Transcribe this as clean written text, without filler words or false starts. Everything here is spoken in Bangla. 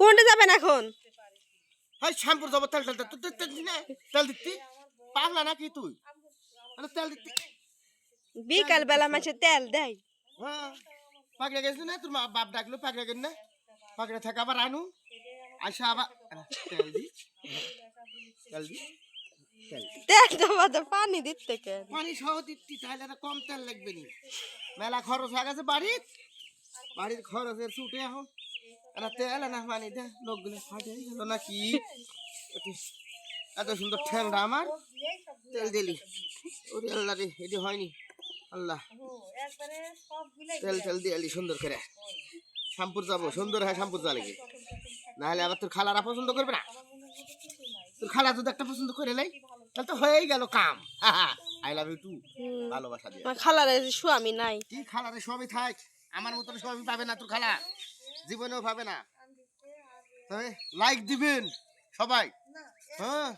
কোনটা যাবেন এখন? হাই শ্যাম্পুর যাবো তেল তেল তুই তেল দিতি না তেল দিতি পাগলা নাকি তুই তেল দিতি বিকাল বেলা মাসে তেল দেয়। হ্যাঁ পাগড়া গেছিস না তোর বাপ ডাকলো পাগড়া গেল না পাগড়া থাকা আবার আনু আসা আবার তেল দি তেল দি তেলটা বাদে পানি দিতে কেন? পানি সহ দিতি তাহলে কম তেল লাগবে নি মেলা খরচ হয়ে গেছে বাড়ির খরচের ছুটে এখন তেল না পানি দে লোকগুলো ফাটে গেল নাকি এত সুন্দর ঠেলটা আমার তেল দিলি ওরে আল্লাহ রে এটি হয়নি আল্লাহ তেল তেল দিয়ে সুন্দর করে শ্যাম্পুর যাবো সুন্দর হয় শ্যাম্পুর যা লেগে নাহলে আবার তোর খালারা পছন্দ করবে না তোর খালা যদি একটা পছন্দ করে নেই তাহলে তো হয়েই গেল come I love you too ভালোবাসা দিয়ে খালারে স্বামী নাই কি খালারে সবই থাক আমার মতন সবই পাবে না তোর খালা জীবনেও পাবে না লাইক দিবেন সবাই হ্যাঁ